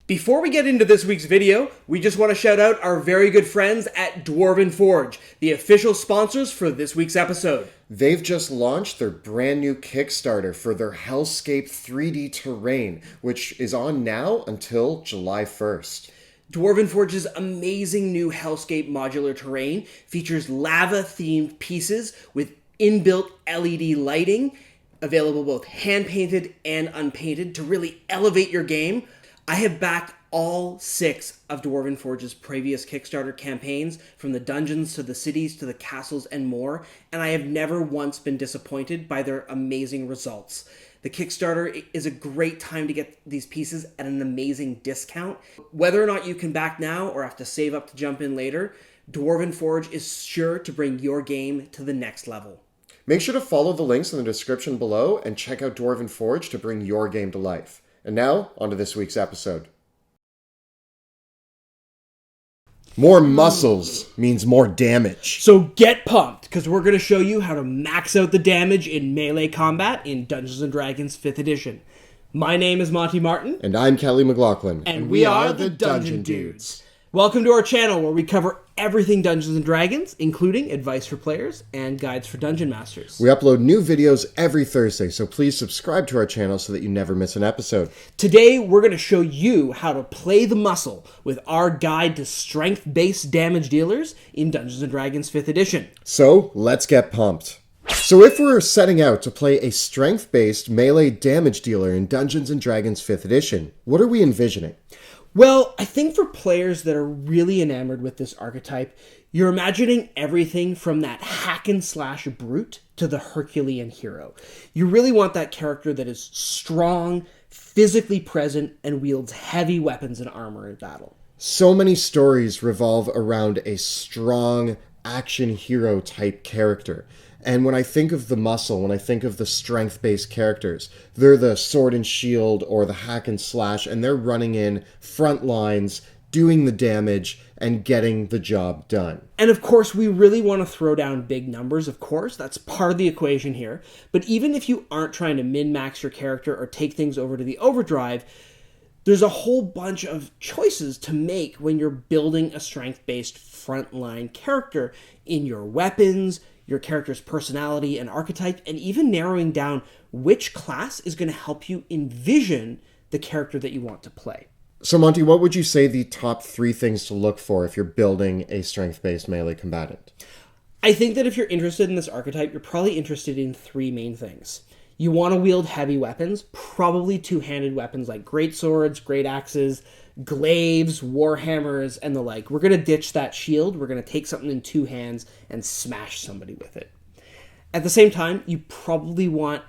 Before we get into this week's video, we just want to shout out our very good friends at Dwarven Forge, the official sponsors for this week's episode. They've just launched their brand new Kickstarter for their Hellscape 3D terrain, which is on now until July 1st. Dwarven Forge's amazing new Hellscape modular terrain features lava-themed pieces with inbuilt LED lighting, available both hand-painted and unpainted to really elevate your game. I have backed all 6 of Dwarven Forge's previous Kickstarter campaigns, from the dungeons to the cities to the castles and more, and I have never once been disappointed by their amazing results. The Kickstarter is a great time to get these pieces at an amazing discount. Whether or not you can back now or have to save up to jump in later, Dwarven Forge is sure to bring your game to the next level. Make sure to follow the links in the description below and check out Dwarven Forge to bring your game to life. And now, on to this week's episode. More muscles means more damage. So get pumped, because we're going to show you how to max out the damage in melee combat in Dungeons & Dragons 5th edition. My name is Monty Martin. And I'm Kelly McLaughlin. And we are the Dungeon Dudes. Welcome to our channel, where we cover everything Dungeons & Dragons, including advice for players and guides for Dungeon Masters. We upload new videos every Thursday, so please subscribe to our channel so that you never miss an episode. Today, we're going to show you how to play the muscle with our guide to strength-based damage dealers in Dungeons & Dragons 5th edition. So, let's get pumped. So if we're setting out to play a strength-based melee damage dealer in Dungeons & Dragons 5th edition, what are we envisioning? Well, I think for players that are really enamored with this archetype, you're imagining everything from that hack and slash brute to the Herculean hero. You really want that character that is strong, physically present, and wields heavy weapons and armor in battle. So many stories revolve around a strong action hero type character. And when I think of the muscle, when I think of the strength-based characters, they're the sword and shield or the hack and slash, and they're running in front lines, doing the damage, and getting the job done. And of course, we really want to throw down big numbers, of course. That's part of the equation here. But even if you aren't trying to min-max your character or take things over to the overdrive, there's a whole bunch of choices to make when you're building a strength-based frontline character in your weapons, your character's personality and archetype, and even narrowing down which class is going to help you envision the character that you want to play. So Monty, what would you say the top 3 things to look for if you're building a strength-based melee combatant? I think that if you're interested in this archetype, you're probably interested in 3 main things. You want to wield heavy weapons, probably two-handed weapons like great swords, great axes, glaives, warhammers, and the like. We're going to ditch that shield. We're going to take something in 2 hands and smash somebody with it. At the same time, you probably want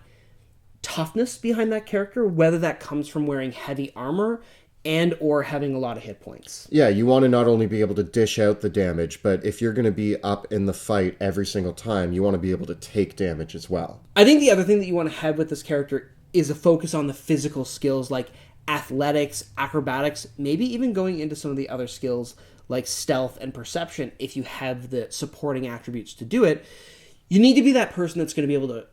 toughness behind that character, whether that comes from wearing heavy armor and or having a lot of hit points. Yeah, you want to not only be able to dish out the damage, but if you're going to be up in the fight every single time, you want to be able to take damage as well. I think the other thing that you want to have with this character is a focus on the physical skills like athletics, acrobatics, maybe even going into some of the other skills like stealth and perception if you have the supporting attributes to do it. You need to be that person that's going to be able to,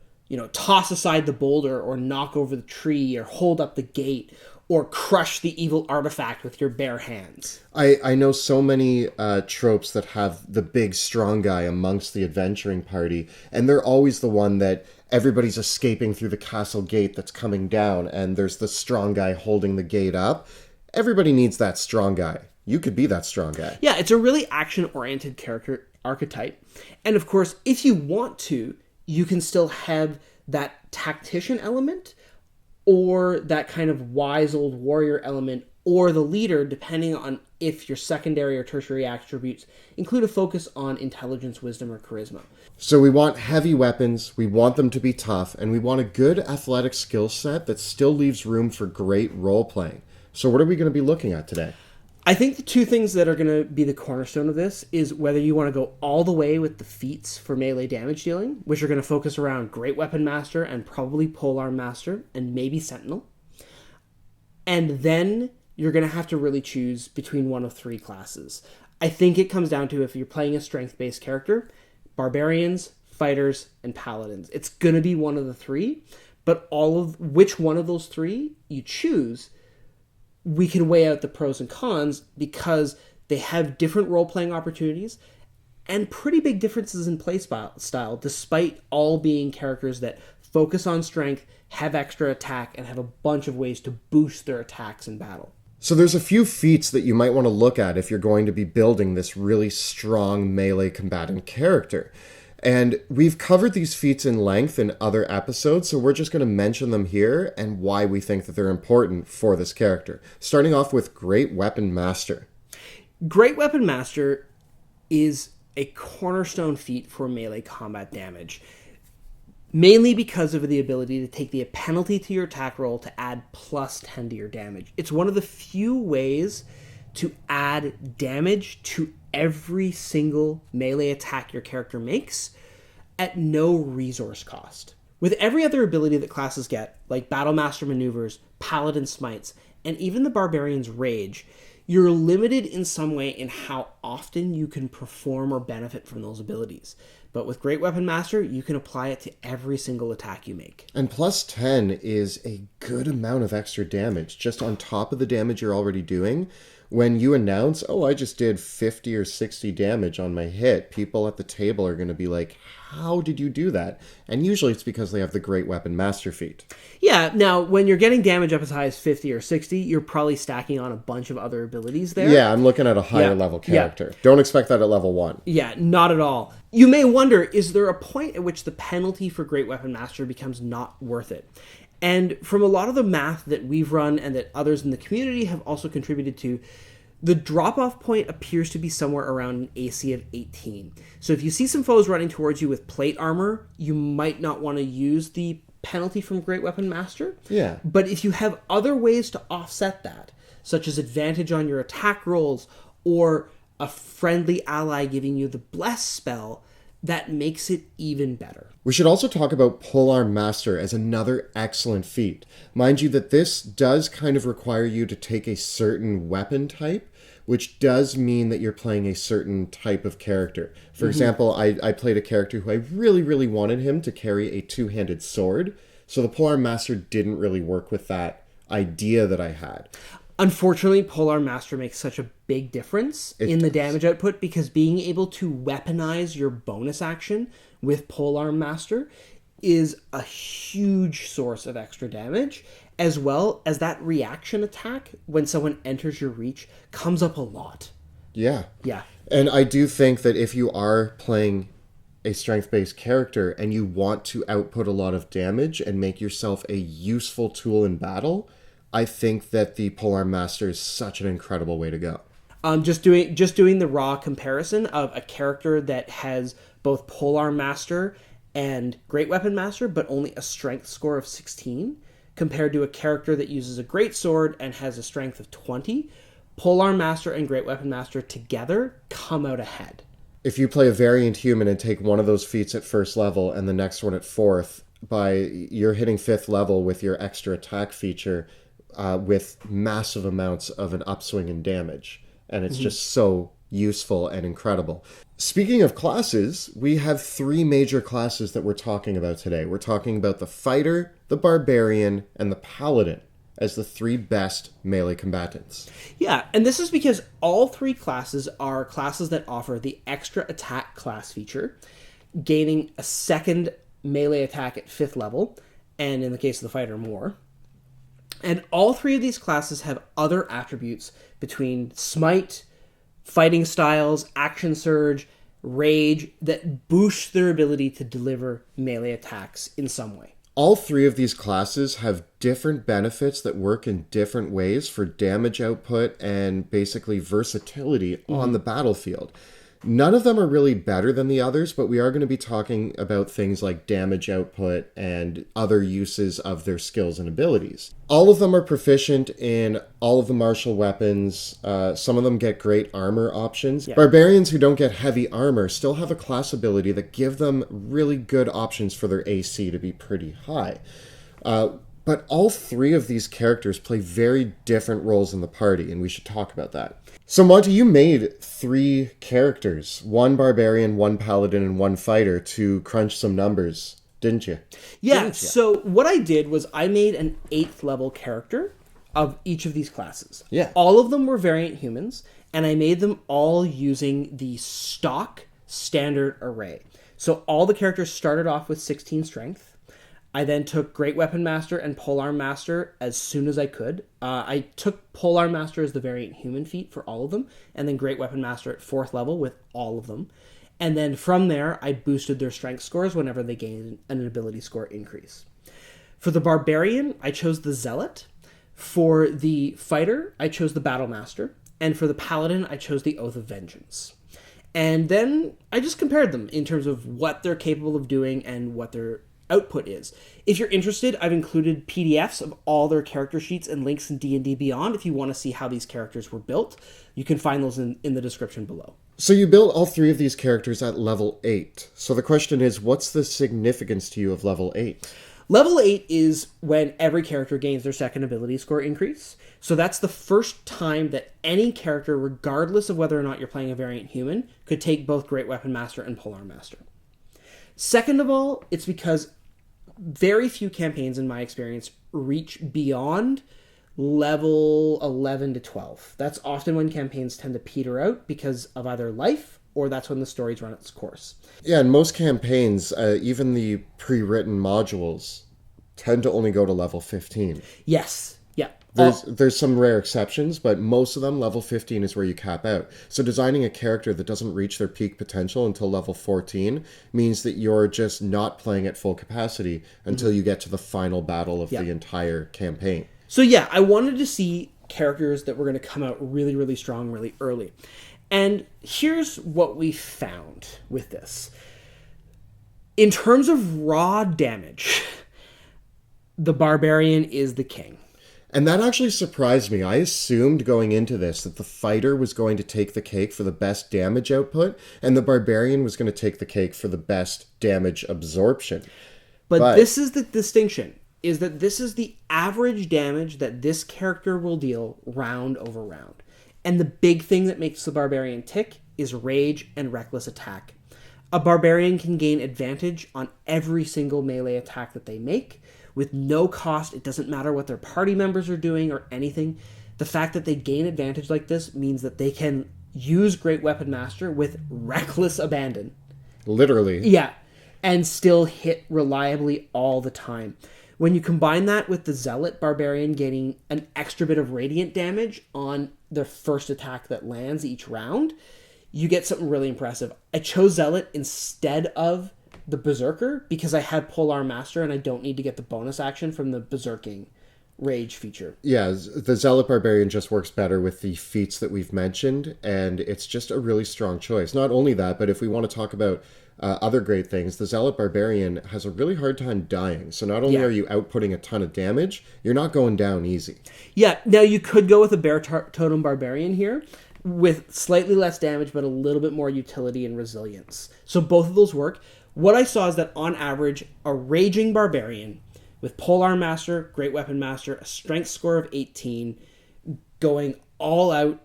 toss aside the boulder or knock over the tree or hold up the gate or crush the evil artifact with your bare hands. I know so many tropes that have the big strong guy amongst the adventuring party, and they're always the one that everybody's escaping through the castle gate that's coming down, and there's the strong guy holding the gate up. Everybody needs that strong guy. You could be that strong guy. Yeah, it's a really action-oriented character archetype. And of course, if you want to, you can still have that tactician element, or that kind of wise old warrior element, or the leader, depending on if your secondary or tertiary attributes include a focus on intelligence, wisdom, or charisma. So we want heavy weapons, we want them to be tough, and we want a good athletic skill set that still leaves room for great role-playing. So what are we going to be looking at today? I think the 2 things that are going to be the cornerstone of this is whether you want to go all the way with the feats for melee damage dealing, which are going to focus around Great Weapon Master and probably Polearm Master and maybe Sentinel. And then you're going to have to really choose between one of 3 classes. I think it comes down to, if you're playing a strength-based character, Barbarians, Fighters, and Paladins. It's going to be one of the 3, but which one of those 3 you choose we can weigh out the pros and cons because they have different role-playing opportunities and pretty big differences in play style, despite all being characters that focus on strength, have extra attack, and have a bunch of ways to boost their attacks in battle. So there's a few feats that you might want to look at if you're going to be building this really strong melee combatant character. And we've covered these feats in length in other episodes, so we're just going to mention them here and why we think that they're important for this character. Starting off with Great Weapon Master. Great Weapon Master is a cornerstone feat for melee combat damage, mainly because of the ability to take the penalty to your attack roll to add plus 10 to your damage. It's one of the few ways to add damage to every single melee attack your character makes at no resource cost. With every other ability that classes get, like Battle Master Maneuvers, Paladin Smites, and even the Barbarian's Rage, you're limited in some way in how often you can perform or benefit from those abilities. But with Great Weapon Master, you can apply it to every single attack you make. And plus 10 is a good amount of extra damage, just on top of the damage you're already doing. When you announce, oh, I just did 50 or 60 damage on my hit, people at the table are going to be like, how did you do that? And usually it's because they have the Great Weapon Master feat. Yeah, now, when you're getting damage up as high as 50 or 60, you're probably stacking on a bunch of other abilities there. Yeah, I'm looking at a higher level character. Yeah. Don't expect that at level 1. Yeah, not at all. You may wonder, is there a point at which the penalty for Great Weapon Master becomes not worth it? And from a lot of the math that we've run and that others in the community have also contributed to, the drop-off point appears to be somewhere around an AC of 18. So if you see some foes running towards you with plate armor, you might not want to use the penalty from Great Weapon Master. Yeah. But if you have other ways to offset that, such as advantage on your attack rolls or a friendly ally giving you the Bless spell, that makes it even better. We should also talk about POLEARM Master as another excellent feat. Mind you that this does kind of require you to take a certain weapon type, which does mean that you're playing a certain type of character. For example, I played a character who I really, really wanted him to carry a two-handed sword, so the POLEARM Master didn't really work with that idea that I had. Unfortunately, POLEARM Master makes such a big difference in the damage output because being able to weaponize your bonus action with POLEARM Master is a huge source of extra damage, as well as that reaction attack when someone enters your reach comes up a lot. Yeah. Yeah. And I do think that if you are playing a strength-based character and you want to output a lot of damage and make yourself a useful tool in battle, I think that the POLEARM Master is such an incredible way to go. Just doing the raw comparison of a character that has both POLEARM Master and Great Weapon Master, but only a strength score of 16, compared to a character that uses a great sword and has a strength of 20, POLEARM Master and Great Weapon Master together come out ahead. If you play a variant human and take one of those feats at first level and the next one at 4th, you're hitting 5th level with your extra attack feature, with massive amounts of an upswing in damage. And it's just so useful and incredible. Speaking of classes, we have 3 major classes that we're talking about today. We're talking about the Fighter, the Barbarian, and the Paladin as the 3 best melee combatants. Yeah, and this is because all 3 classes are classes that offer the extra attack class feature, gaining a second melee attack at 5th level, and in the case of the Fighter, more. And all 3 of these classes have other attributes between Smite, fighting styles, action surge, rage, that boost their ability to deliver melee attacks in some way. All 3 of these classes have different benefits that work in different ways for damage output and basically versatility on the battlefield. None of them are really better than the others, but we are going to be talking about things like damage output and other uses of their skills and abilities. All of them are proficient in all of the martial weapons. Some of them get great armor options. Yeah. Barbarians who don't get heavy armor still have a class ability that give them really good options for their AC to be pretty high. But all 3 of these characters play very different roles in the party, and we should talk about that. So, Monty, you made 3 characters, 1 Barbarian, 1 Paladin, and 1 Fighter to crunch some numbers, didn't you? Yeah, so what I did was I made an 8th level character of each of these classes. Yeah. All of them were variant humans, and I made them all using the stock standard array. So all the characters started off with 16 strength. I then took Great Weapon Master and Polearm Master as soon as I could. I took Polearm Master as the variant human feat for all of them, and then Great Weapon Master at 4th level with all of them. And then from there, I boosted their strength scores whenever they gained an ability score increase. For the Barbarian, I chose the Zealot. For the Fighter, I chose the Battle Master. And for the Paladin, I chose the Oath of Vengeance. And then I just compared them in terms of what they're capable of doing and what their output is. If you're interested, I've included PDFs of all their character sheets and links in D&D Beyond if you want to see how these characters were built. You can find those in the description below. So you built all 3 of these characters at level 8. So the question is, what's the significance to you of level 8? Level 8 is when every character gains their second ability score increase. So that's the first time that any character, regardless of whether or not you're playing a variant human, could take both Great Weapon Master and Polearm Master. Second of all, it's because very few campaigns, in my experience, reach beyond level 11 to 12. That's often when campaigns tend to peter out because of either life or that's when the story's run its course. Yeah, in most campaigns, even the pre-written modules tend to only go to level 15. Yes, yeah. There's some rare exceptions, but most of them, level 15 is where you cap out. So designing a character that doesn't reach their peak potential until level 14 means that you're just not playing at full capacity until you get to the final battle of the entire campaign. So yeah, I wanted to see characters that were going to come out really, really strong really early. And here's what we found with this. In terms of raw damage, the Barbarian is the king. And that actually surprised me. I assumed going into this that the Fighter was going to take the cake for the best damage output, and the Barbarian was going to take the cake for the best damage absorption. But this is the distinction, is that this is the average damage that this character will deal round over round. And the big thing that makes the Barbarian tick is rage and reckless attack. A Barbarian can gain advantage on every single melee attack that they make with no cost. It doesn't matter what their party members are doing or anything. The fact that they gain advantage like this means that they can use Great Weapon Master with reckless abandon. Literally. Yeah, and still hit reliably all the time. When you combine that with the Zealot Barbarian getting an extra bit of radiant damage on their first attack that lands each round, you get something really impressive. I chose Zealot instead of the Berserker because I had Polearm Master and I don't need to get the bonus action from the Berserking Rage feature. Yeah, the Zealot Barbarian just works better with the feats that we've mentioned, and it's just a really strong choice. Not only that, but if we want to talk about other great things, the Zealot Barbarian has a really hard time dying. So not only are you outputting a ton of damage, you're not going down easy. Yeah, now you could go with a Bear Totem Barbarian here with slightly less damage, but a little bit more utility and resilience. So both of those work. What I saw is that on average, a Raging Barbarian with Polearm Master, Great Weapon Master, a strength score of 18, going all out,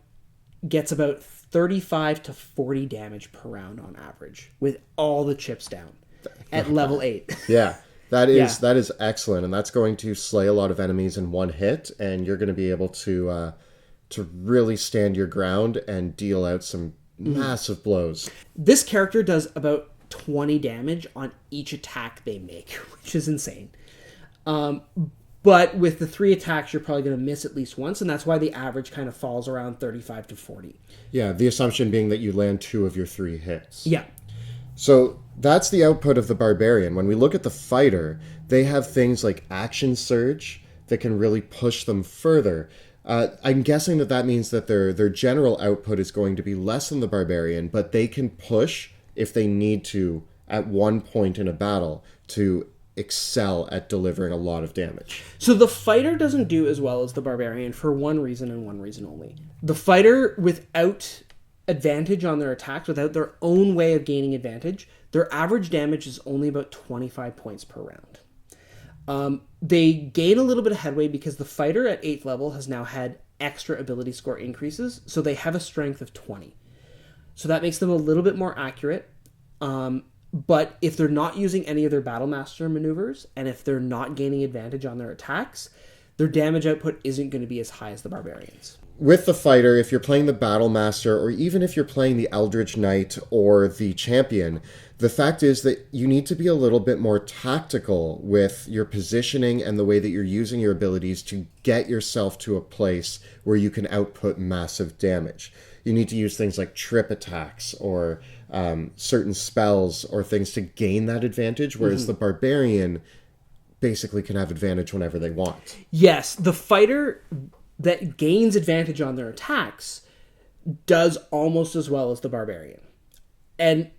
gets about 35 to 40 damage per round on average with all the chips down at level 8. Yeah, that is excellent, and that's going to slay a lot of enemies in one hit, and you're going to be able to really stand your ground and deal out some massive blows. This character does about 20 damage on each attack they make, which is insane. But with the 3 attacks, you're probably going to miss at least once, and that's why the average kind of falls around 35 to 40. Yeah, the assumption being that you land 2 of your 3 hits. Yeah. So that's the output of the Barbarian. When we look at the Fighter, they have things like Action Surge that can really push them further. I'm guessing that means that their general output is going to be less than the Barbarian, but they can push if they need to at one point in a battle to excel at delivering a lot of damage. So the Fighter doesn't do as well as the Barbarian for one reason and one reason only. The Fighter, without advantage on their attacks, without their own way of gaining advantage, their average damage is only about 25 points per round. They gain a little bit of headway because the Fighter at 8th level has now had extra ability score increases, so they have a strength of 20. So that makes them a little bit more accurate. But if they're not using any of their Battle Master maneuvers, and if they're not gaining advantage on their attacks, their damage output isn't going to be as high as the barbarians. With the fighter, if you're playing the Battle Master, or even if you're playing the Eldritch Knight or the Champion, the fact is that you need to be a little bit more tactical with your positioning and the way that you're using your abilities to get yourself to a place where you can output massive damage. You need to use things like trip attacks or certain spells or things to gain that advantage, whereas the Barbarian basically can have advantage whenever they want. Yes, the fighter that gains advantage on their attacks does almost as well as the barbarian, and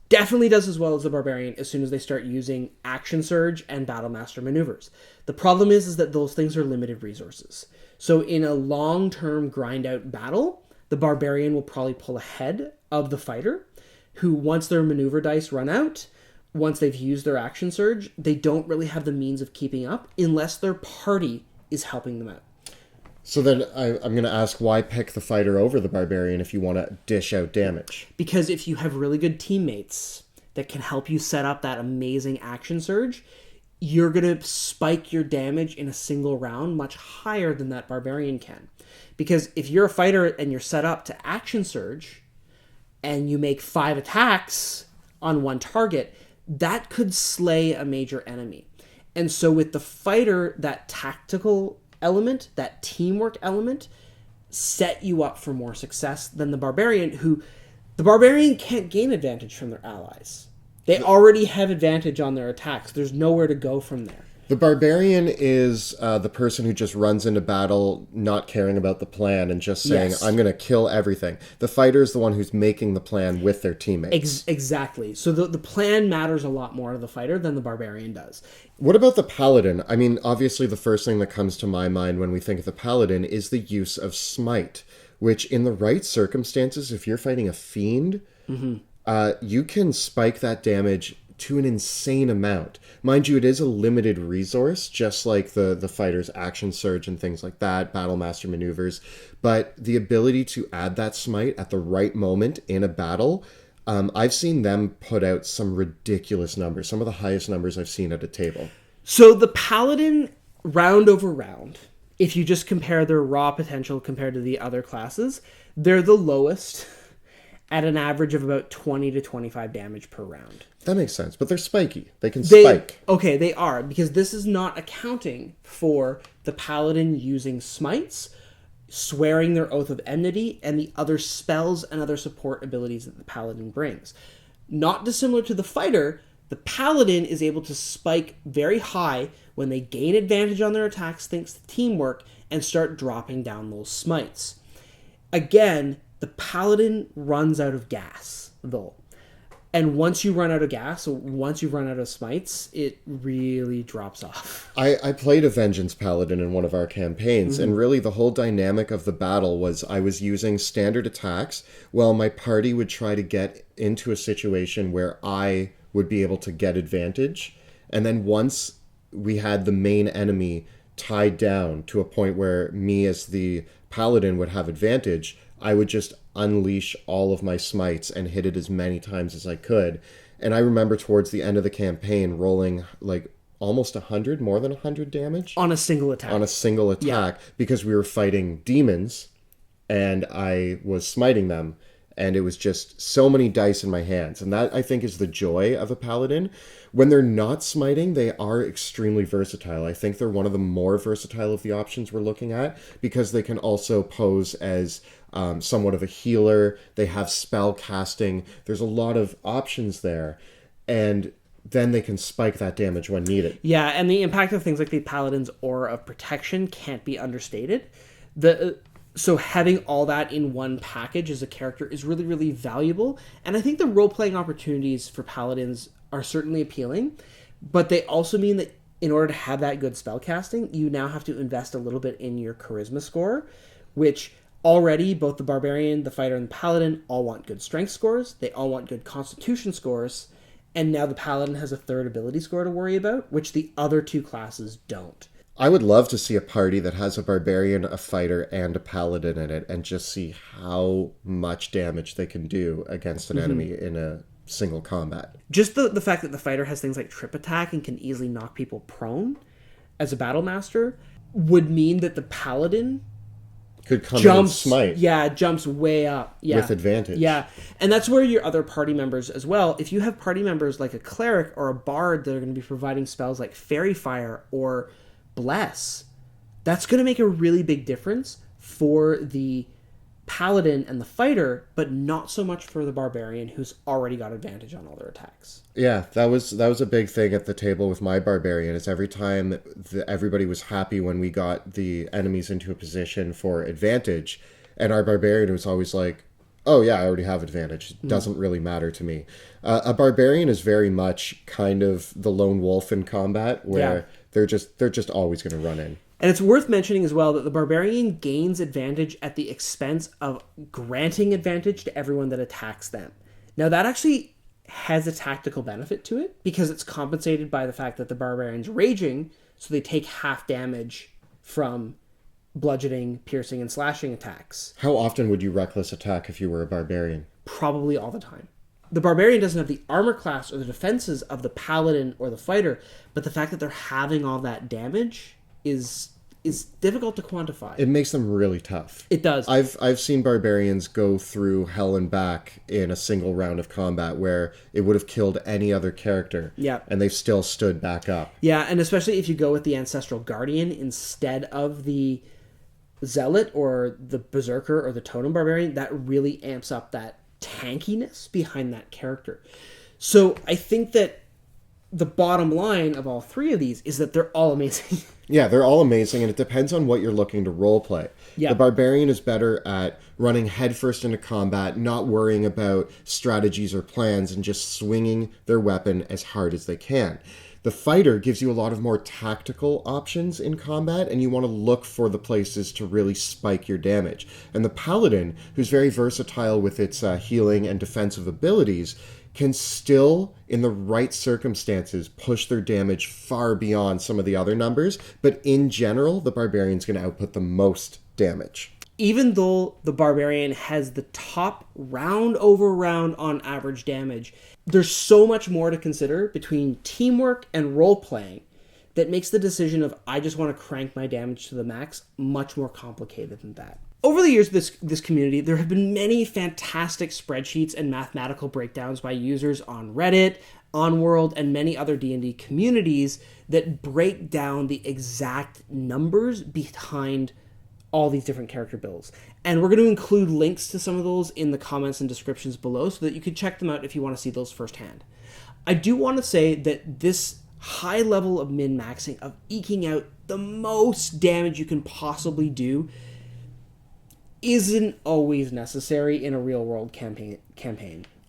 definitely does as well as the barbarian as soon as they start using action surge and battle master maneuvers. The problem is that those things are limited resources. So in a long-term grind out battle, the barbarian will probably pull ahead of the fighter, who once their maneuver dice run out, once they've used their action surge, they don't really have the means of keeping up unless their party is helping them out. So then I'm going to ask, why pick the fighter over the barbarian if you want to dish out damage? Because if you have really good teammates that can help you set up that amazing action surge, you're going to spike your damage in a single round much higher than that barbarian can. Because if you're a fighter and you're set up to action surge and you make 5 attacks on one target, that could slay a major enemy. And so with the fighter, that tactical element, that teamwork element, set you up for more success than the barbarian, who the barbarian can't gain advantage from their allies. They already have advantage on their attacks. There's nowhere to go from there. The barbarian is the person who just runs into battle not caring about the plan and just saying, Yes. I'm going to kill everything. The fighter is the one who's making the plan with their teammates. Exactly. So the plan matters a lot more to the fighter than the barbarian does. What about the paladin? I mean, obviously the first thing that comes to my mind when we think of the paladin is the use of smite, which in the right circumstances, if you're fighting a fiend, you can spike that damage to an insane amount. Mind you, it is a limited resource, just like the fighter's action surge and things like that, battle master maneuvers. But the ability to add that smite at the right moment in a battle, I've seen them put out some ridiculous numbers, some of the highest numbers I've seen at a table. So the paladin, round over round, if you just compare their raw potential compared to the other classes, they're the lowest at an average of about 20 to 25 damage per round. That makes sense, but they're spiky. They can spike. Okay, they are, because this is not accounting for the paladin using smites, swearing their oath of enmity, and the other spells and other support abilities that the paladin brings. Not dissimilar to the fighter, the paladin is able to spike very high when they gain advantage on their attacks thanks to teamwork and start dropping down those smites. Again, the paladin runs out of gas, though. And once you run out of gas, once you run out of smites, it really drops off. I played a Vengeance Paladin in one of our campaigns, and really the whole dynamic of the battle was I was using standard attacks while my party would try to get into a situation where I would be able to get advantage. And then once we had the main enemy tied down to a point where me as the Paladin would have advantage, I would just unleash all of my smites and hit it as many times as I could. And I remember towards the end of the campaign rolling like almost 100, more than 100 damage. On a single attack. On a single attack, because we were fighting demons and I was smiting them. And it was just so many dice in my hands. And that, I think, is the joy of a paladin. When they're not smiting, they are extremely versatile. I think they're one of the more versatile of the options we're looking at, because they can also pose as somewhat of a healer. They have spell casting. There's a lot of options there. And then they can spike that damage when needed. Yeah, and the impact of things like the paladin's aura of protection can't be understated. So having all that in one package as a character is really, really valuable. And I think the role-playing opportunities for paladins are certainly appealing, but they also mean that in order to have that good spellcasting, you now have to invest a little bit in your charisma score, which already both the barbarian, the fighter, and the paladin all want good strength scores. They all want good constitution scores. And now the paladin has a third ability score to worry about, which the other two classes don't. I would love to see a party that has a barbarian, a fighter, and a paladin in it, and just see how much damage they can do against an enemy in a single combat. Just the fact that the fighter has things like trip attack and can easily knock people prone as a battle master, would mean that the Paladin Could come in and jumps, smite jumps way up. Yeah. with advantage. Yeah, and that's where your other party members as well. If you have party members like a cleric or a bard that are going to be providing spells like Fairy Fire or Bless, that's going to make a really big difference for the paladin and the fighter, but not so much for the barbarian who's already got advantage on all their attacks. Yeah, that was a big thing at the table with my barbarian. Is every time everybody was happy when we got the enemies into a position for advantage, and our barbarian was always like, "Oh yeah, I already have advantage. It doesn't really matter to me." A barbarian is very much kind of the lone wolf in combat, where they're just always going to run in. And it's worth mentioning as well that the barbarian gains advantage at the expense of granting advantage to everyone that attacks them. Now that actually has a tactical benefit to it because it's compensated by the fact that the barbarian's raging, so they take half damage from bludgeoning, piercing, and slashing attacks. How often would you reckless attack if you were a barbarian? Probably all the time. The barbarian doesn't have the armor class or the defenses of the paladin or the fighter, but the fact that they're having all that damage is difficult to quantify. It makes them really tough. It does. I've seen barbarians go through hell and back in a single round of combat where it would have killed any other character. Yeah. And they've still stood back up. Yeah, and especially if you go with the ancestral guardian instead of the zealot or the berserker or the totem barbarian, that really amps up that tankiness behind that character. So I think that the bottom line of all three of these is that they're all amazing. Yeah, they're all amazing, and it depends on what you're looking to roleplay. Yeah. The barbarian is better at running headfirst into combat, not worrying about strategies or plans, and just swinging their weapon as hard as they can. The fighter gives you a lot of more tactical options in combat, and you want to look for the places to really spike your damage. And the paladin, who's very versatile with its healing and defensive abilities, can still, in the right circumstances, push their damage far beyond some of the other numbers. But in general, the barbarian's going to output the most damage. Even though the barbarian has the top round over round on average damage, there's so much more to consider between teamwork and role-playing that makes the decision of I just want to crank my damage to the max much more complicated than that. Over the years of this community, there have been many fantastic spreadsheets and mathematical breakdowns by users on Reddit, OnWorld, and many other D&D communities that break down the exact numbers behind all these different character builds. And we're going to include links to some of those in the comments and descriptions below so that you can check them out if you want to see those firsthand. I do want to say that this high level of min-maxing, of eking out the most damage you can possibly do, isn't always necessary in a real-world campaign.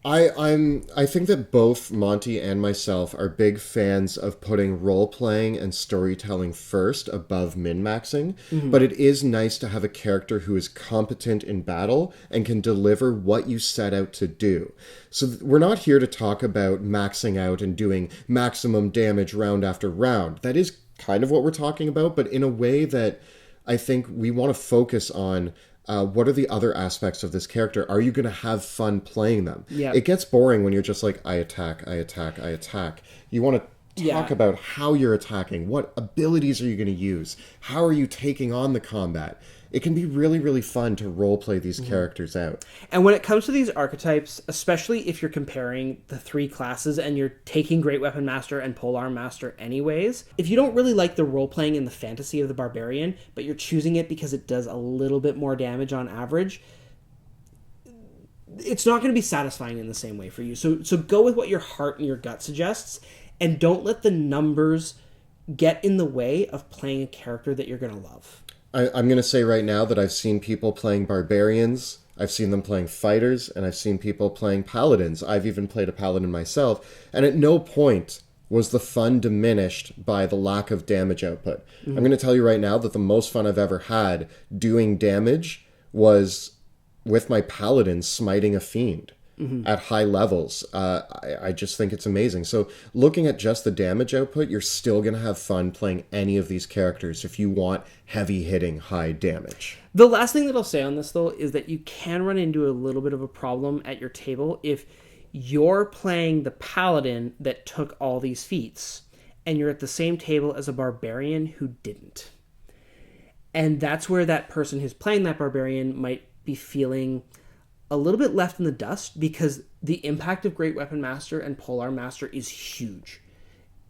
I think that both Monty and myself are big fans of putting role-playing and storytelling first above min-maxing, but it is nice to have a character who is competent in battle and can deliver what you set out to do. So we're not here to talk about maxing out and doing maximum damage round after round. That is kind of what we're talking about, but in a way that I think we want to focus on what are the other aspects of this character? Are you going to have fun playing them? Yeah. It gets boring when you're just like, I attack, I attack, I attack. You want to talk about how you're attacking. What abilities are you going to use? How are you taking on the combat? It can be really, really fun to roleplay these characters out. And when it comes to these archetypes, especially if you're comparing the three classes and you're taking Great Weapon Master and Polearm Master anyways, if you don't really like the role-playing and the fantasy of the Barbarian, but you're choosing it because it does a little bit more damage on average, it's not going to be satisfying in the same way for you. So go with what your heart and your gut suggests, and don't let the numbers get in the way of playing a character that you're going to love. I'm going to say right now that I've seen people playing barbarians, I've seen them playing fighters, and I've seen people playing paladins. I've even played a paladin myself, and at no point was the fun diminished by the lack of damage output. I'm going to tell you right now that the most fun I've ever had doing damage was with my paladin smiting a fiend. At high levels. I just think it's amazing. So looking at just the damage output, you're still going to have fun playing any of these characters if you want heavy hitting high damage. The last thing that I'll say on this, though, is that you can run into a little bit of a problem at your table if you're playing the paladin that took all these feats and you're at the same table as a barbarian who didn't. And that's where that person who's playing that barbarian might be feeling a little bit left in the dust, because the impact of Great Weapon Master and Polearm Master is huge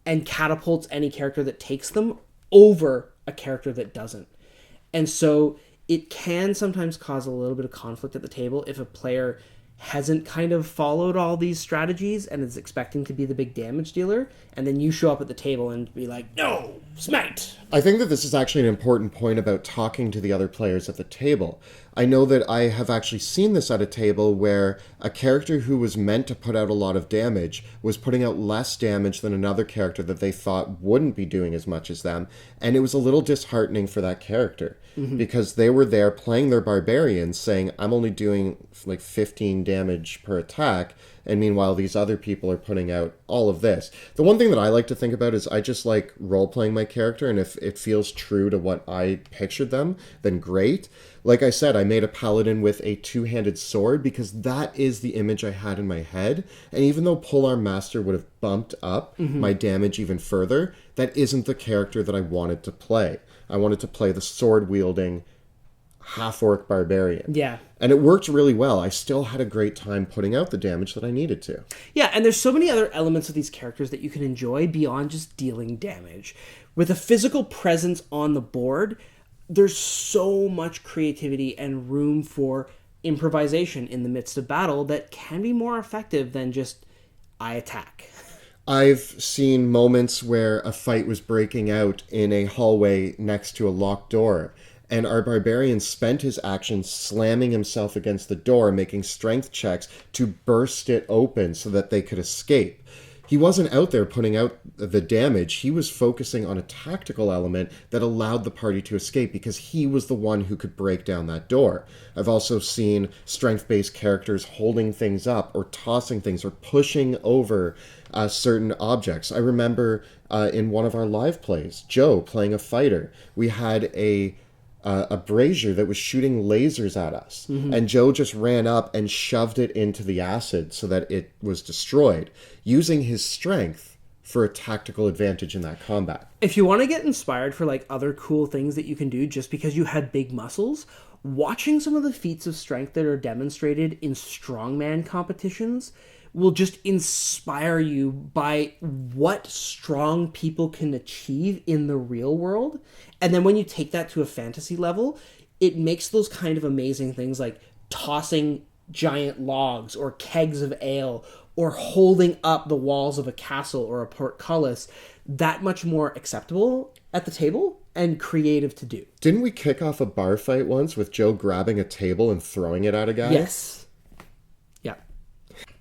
and catapults any character that takes them over a character that doesn't. And so it can sometimes cause a little bit of conflict at the table if a player hasn't kind of followed all these strategies and is expecting to be the big damage dealer, and then you show up at the table and be like, no, smite. I think that this is actually an important point about talking to the other players at the table. I know that I have actually seen this at a table where a character who was meant to put out a lot of damage was putting out less damage than another character that they thought wouldn't be doing as much as them, and it was a little disheartening for that character, because they were there playing their barbarians saying, I'm only doing like 15 damage per attack, and meanwhile these other people are putting out all of this. The one thing that I like to think about is I just like role-playing my character, and if it feels true to what I pictured them, then great. Like I said, I made a paladin with a two-handed sword because that is the image I had in my head, and even though Polearm Master would have bumped up my damage even further, that isn't the character that I wanted to play. I wanted to play the sword-wielding half-orc barbarian. Yeah. And it worked really well. I still had a great time putting out the damage that I needed to. Yeah, and there's so many other elements of these characters that you can enjoy beyond just dealing damage. With a physical presence on the board, there's so much creativity and room for improvisation in the midst of battle that can be more effective than just, I attack. I've seen moments where a fight was breaking out in a hallway next to a locked door, and our barbarian spent his action slamming himself against the door, making strength checks to burst it open so that they could escape. He wasn't out there putting out the damage. He was focusing on a tactical element that allowed the party to escape because he was the one who could break down that door. I've also seen strength-based characters holding things up or tossing things or pushing over certain objects. I remember in one of our live plays, Joe playing a fighter. We had a brazier that was shooting lasers at us. And Joe just ran up and shoved it into the acid so that it was destroyed, using his strength for a tactical advantage in that combat. If you want to get inspired for like other cool things that you can do just because you had big muscles, watching some of the feats of strength that are demonstrated in strongman competitions will just inspire you by what strong people can achieve in the real world. And then when you take that to a fantasy level, it makes those kind of amazing things like tossing giant logs or kegs of ale or holding up the walls of a castle or a portcullis that much more acceptable at the table and creative to do. Didn't we kick off a bar fight once with Joe grabbing a table and throwing it at a guy? Yes.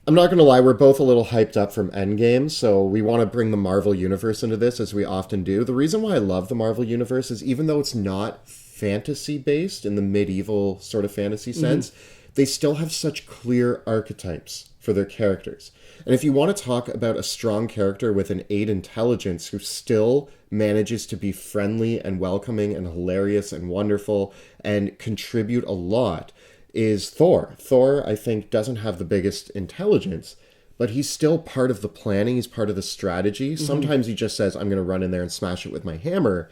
I'm not going to lie, we're both a little hyped up from Endgame, so we want to bring the Marvel Universe into this, as we often do. The reason why I love the Marvel Universe is even though it's not fantasy-based in the medieval sort of fantasy sense, they still have such clear archetypes for their characters. And if you want to talk about a strong character with an 8 intelligence who still manages to be friendly and welcoming and hilarious and wonderful and contribute a lot, is Thor. Thor, I think, doesn't have the biggest intelligence, but he's still part of the planning. He's part of the strategy. Sometimes he just says, I'm going to run in there and smash it with my hammer,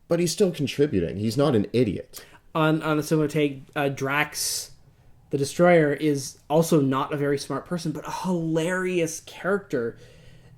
but he's still contributing. He's not an idiot. On a similar take, Drax, the Destroyer, is also not a very smart person, but a hilarious character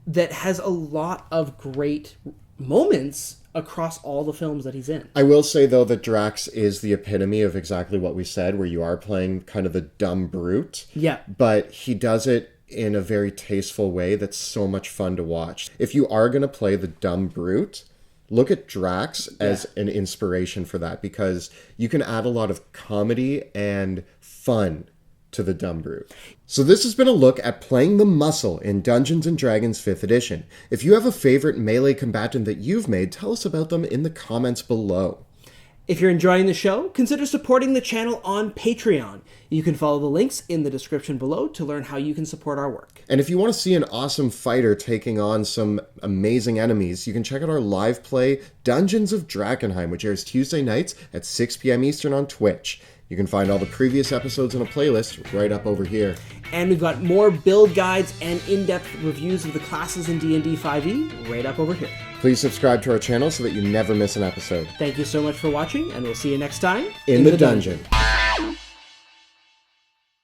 that has a lot of great moments across all the films that he's in. I will say, though, that Drax is the epitome of exactly what we said, where you are playing kind of the dumb brute. Yeah. But he does it in a very tasteful way that's so much fun to watch. If you are going to play the dumb brute, look at Drax as an inspiration for that, because you can add a lot of comedy and fun to the dumb brute. So this has been a look at playing the muscle in Dungeons & Dragons 5th edition. If you have a favorite melee combatant that you've made, tell us about them in the comments below. If you're enjoying the show, consider supporting the channel on Patreon. You can follow the links in the description below to learn how you can support our work. And if you want to see an awesome fighter taking on some amazing enemies, you can check out our live play Dungeons of Drakkenheim, which airs Tuesday nights at 6 p.m. Eastern on Twitch. You can find all the previous episodes in a playlist right up over here. And we've got more build guides and in-depth reviews of the classes in D&D 5e right up over here. Please subscribe to our channel so that you never miss an episode. Thank you so much for watching, and we'll see you next time In the dungeon.